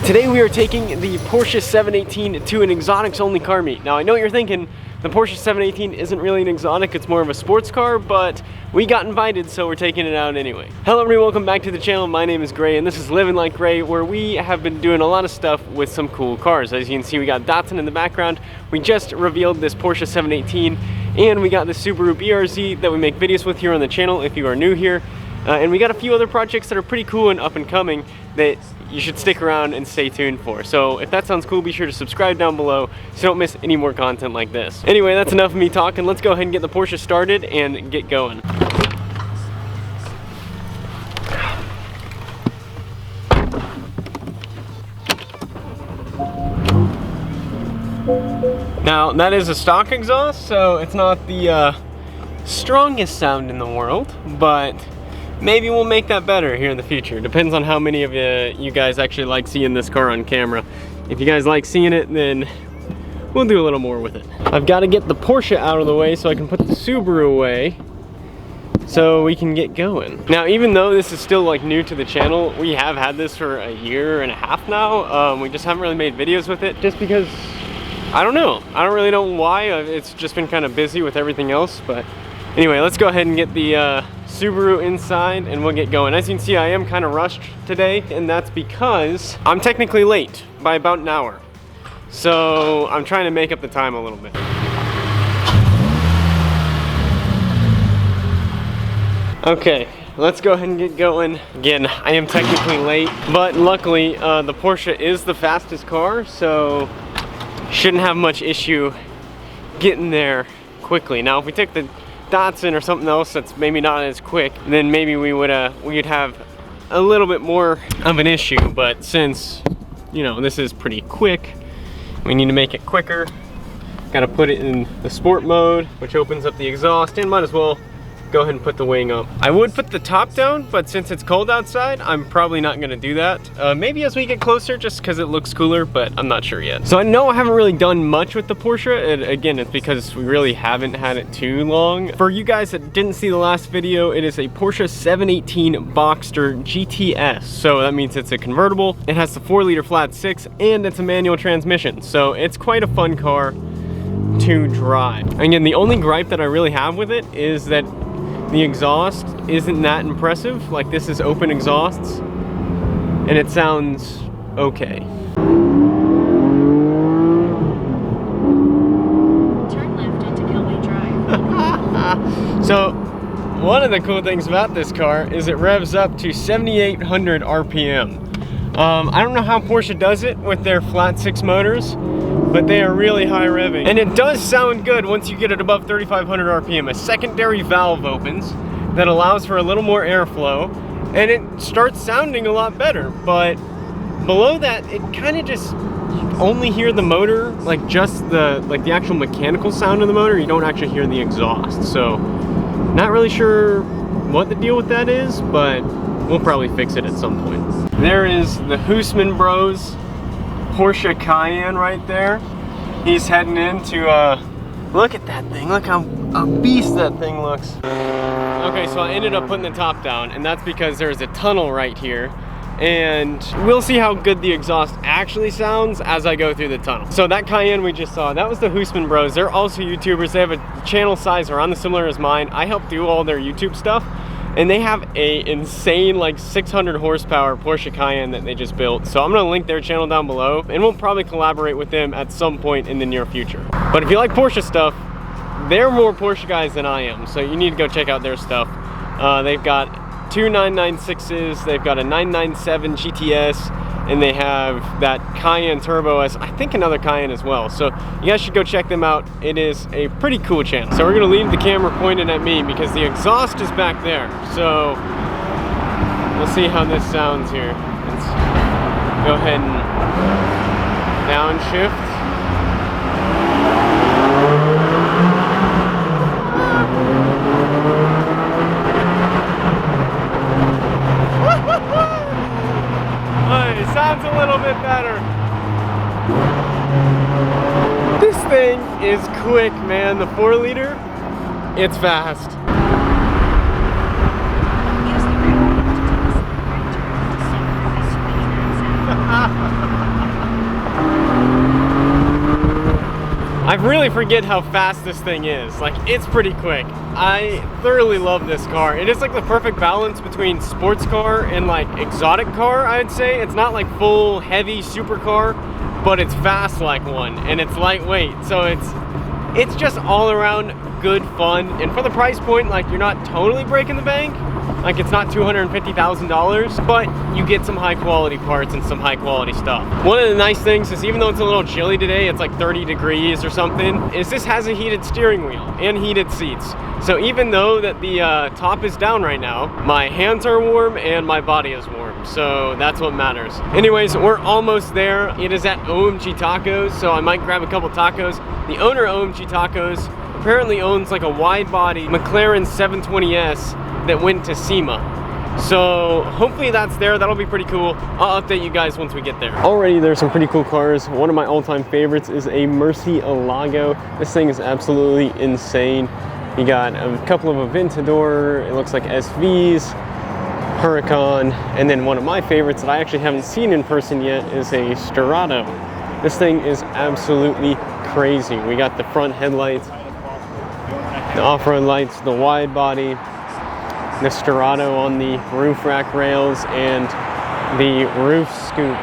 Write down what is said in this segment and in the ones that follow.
Today we are taking the Porsche 718 to an exotics only car meet. Now I know what you're thinking, the Porsche 718 isn't really an exotic, it's more of a sports car, but we got invited, so we're taking it out anyway. Hello everybody, welcome back to the channel. My name is Gray and this is Living Like Gray, where we have been doing a lot of stuff with some cool cars. As you can see, we got Datsun in the background. We just revealed this Porsche 718 and we got the Subaru BRZ that we make videos with here on the channel if you are new here. And we got a few other projects that are pretty cool and up and coming that you should stick around and stay tuned for. So if that sounds cool, be sure to subscribe down below so you don't miss any more content like this. Anyway, that's enough of me talking. Let's go ahead and get the Porsche started and get going. Now, that is a stock exhaust, so it's not the strongest sound in the world, but maybe we'll make that better here in the future. Depends on how many of you guys actually like seeing this car on camera. If you guys like seeing it, then we'll do a little more with it. I've got to get the Porsche out of the way so I can put the Subaru away so we can get going. Now, even though this is still like new to the channel, we have had this for a year and a half now. We just haven't really made videos with it just because, I don't know. I don't really know why. It's just been kind of busy with everything else, but anyway, let's go ahead and get the Subaru inside and we'll get going. As you can see, I am kind of rushed today, and that's because I'm technically late by about an hour. So I'm trying to make up the time a little bit. Okay, let's go ahead and get going. Again, I am technically late, but luckily the Porsche is the fastest car, so shouldn't have much issue getting there quickly. Now, if we take the Datsun or something else that's maybe not as quick, then maybe we'd have a little bit more of an issue. But since, you know, this is pretty quick, we need to make it quicker. Got to put it in the sport mode, which opens up the exhaust, and might as well go ahead and put the wing up. I would put the top down, but since it's cold outside, I'm probably not gonna do that. Maybe as we get closer, just because it looks cooler, but I'm not sure yet. So I know I haven't really done much with the Porsche, and again, it's because we really haven't had it too long. For you guys that didn't see the last video, it is a Porsche 718 Boxster GTS. So that means it's a convertible, it has the 4-liter flat 6, and it's a manual transmission. So it's quite a fun car to drive. Again, the only gripe that I really have with it is that the exhaust isn't that impressive. Like, this is open exhausts and it sounds okay. Turn left onto Kelway Drive. So one of the cool things about this car is it revs up to 7,800 RPM. I don't know how Porsche does it with their flat 6 motors, but they are really high revving. And it does sound good once you get it above 3,500 RPM. A secondary valve opens that allows for a little more airflow, and it starts sounding a lot better. But below that, it kind of just, you only hear the motor, like just the actual mechanical sound of the motor. You don't actually hear the exhaust. So not really sure what the deal with that is, but we'll probably fix it at some point. There is the Hoosman Bros Porsche Cayenne right there. He's heading into look at that thing, look how a beast that thing looks. Okay, so I ended up putting the top down, and that's because there's a tunnel right here, and we'll see how good the exhaust actually sounds as I go through the tunnel. So that Cayenne we just saw, that was the Hoosman Bros. They're also YouTubers. They have a channel size around the similar as mine. I help do all their YouTube stuff, and they have a insane, like 600 horsepower Porsche Cayenne that they just built. So I'm gonna link their channel down below, and we'll probably collaborate with them at some point in the near future. But if you like Porsche stuff, they're more Porsche guys than I am, so you need to go check out their stuff. They've got 2 996s, they've got a 997 GTS, and they have that Cayenne Turbo S, I think another Cayenne as well. So you guys should go check them out. It is a pretty cool channel. So we're gonna leave the camera pointed at me because the exhaust is back there. So we'll see how this sounds here. Let's go ahead and downshift. It sounds a little bit better. This thing is quick, man. The 4-liter, it's fast. I really forget how fast this thing is. Like, it's pretty quick. I thoroughly love this car. It is like the perfect balance between sports car and like exotic car, I'd say. It's not like full heavy supercar, but it's fast like one, and it's lightweight. So it's just all around good fun. And for the price point, like, you're not totally breaking the bank. Like, it's not $250,000, but you get some high quality parts and some high quality stuff. One of the nice things is, even though it's a little chilly today, it's like 30 degrees or something, is this has a heated steering wheel and heated seats. So even though that the top is down right now, my hands are warm and my body is warm. So that's what matters. Anyways, we're almost there. It is at OMG Tacos, so I might grab a couple tacos. The owner of OMG Tacos apparently owns like a wide body McLaren 720S that went to SEMA. So hopefully that's there. That'll be pretty cool. I'll update you guys once we get there. Already there's some pretty cool cars. One of my all-time favorites is a Murcielago. This thing is absolutely insane. You got a couple of Aventador, it looks like SVs, Huracan, and then one of my favorites that I actually haven't seen in person yet is a Sterrato. This thing is absolutely crazy. We got the front headlights, the off-road lights, the wide body, the Sterrato on the roof rack rails, and the roof scoop.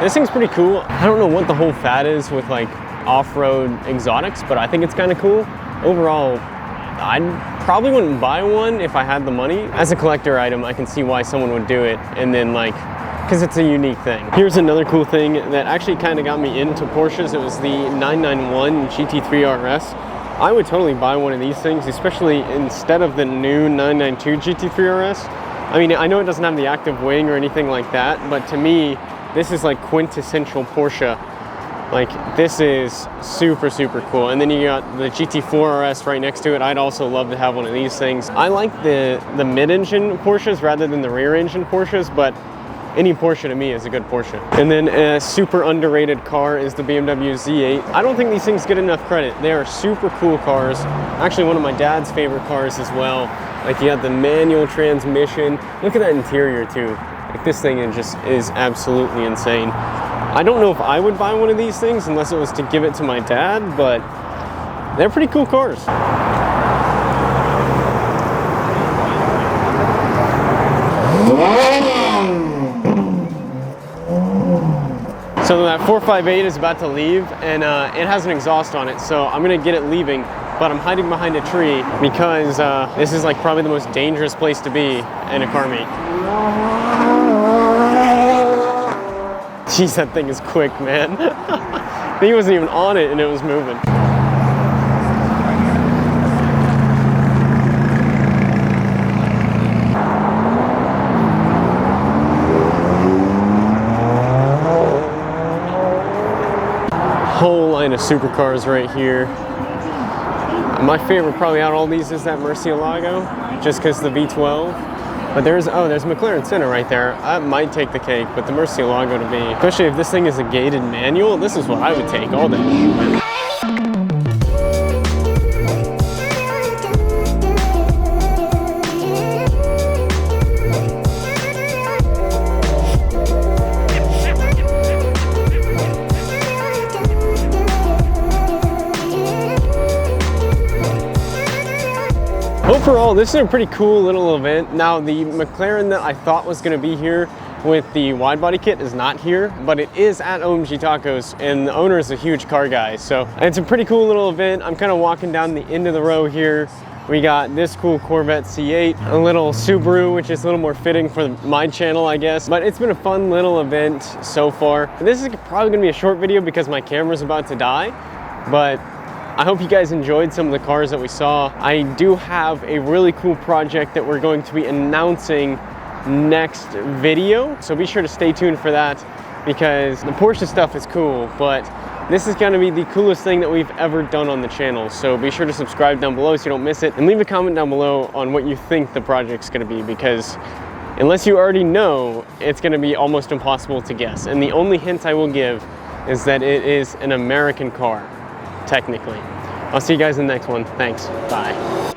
This thing's pretty cool. I don't know what the whole fad is with like off-road exotics, but I think it's kind of cool. Overall, I probably wouldn't buy one if I had the money. As a collector item, I can see why someone would do it, and then like, because it's a unique thing. Here's another cool thing that actually kind of got me into Porsches. It was the 991 GT3 RS. I would totally buy one of these things, especially instead of the new 992 GT3 RS. I mean, I know it doesn't have the active wing or anything like that, but to me, this is like quintessential Porsche. Like, this is super, super cool. And then you got the GT4 RS right next to it. I'd also love to have one of these things. I like the mid-engine Porsches rather than the rear-engine Porsches, but any Porsche to me is a good Porsche. And then a super underrated car is the BMW Z8. I don't think these things get enough credit. They are super cool cars. Actually, one of my dad's favorite cars as well. Like, you have the manual transmission. Look at that interior too. Like, this thing is absolutely insane. I don't know if I would buy one of these things unless it was to give it to my dad, but they're pretty cool cars. So that 458 is about to leave, and it has an exhaust on it, so I'm gonna get it leaving, but I'm hiding behind a tree because this is like probably the most dangerous place to be in a car meet. Jeez, that thing is quick, man. He wasn't even on it and it was moving. Whole line of supercars right here. My favorite probably out of all these is that Murcielago, just because the V12. But there's McLaren Senna right there. I might take the cake, but the Murcielago to me, especially if this thing is a gated manual, this is what I would take all day. Overall, this is a pretty cool little event. Now, the McLaren that I thought was going to be here with the wide body kit is not here, but it is at OMG Tacos, and the owner is a huge car guy. So it's a pretty cool little event. I'm kind of walking down the end of the row here. We got this cool Corvette C8, a little Subaru, which is a little more fitting for my channel, I guess. But it's been a fun little event so far. This is probably going to be a short video because my camera's about to die, but I hope you guys enjoyed some of the cars that we saw. I do have a really cool project that we're going to be announcing next video, so be sure to stay tuned for that, because the Porsche stuff is cool, but this is going to be the coolest thing that we've ever done on the channel. So be sure to subscribe down below so you don't miss it, and leave a comment down below on what you think the project's going to be, because unless you already know, it's going to be almost impossible to guess. And the only hint I will give is that it is an American car, technically. I'll see you guys in the next one. Thanks. Bye.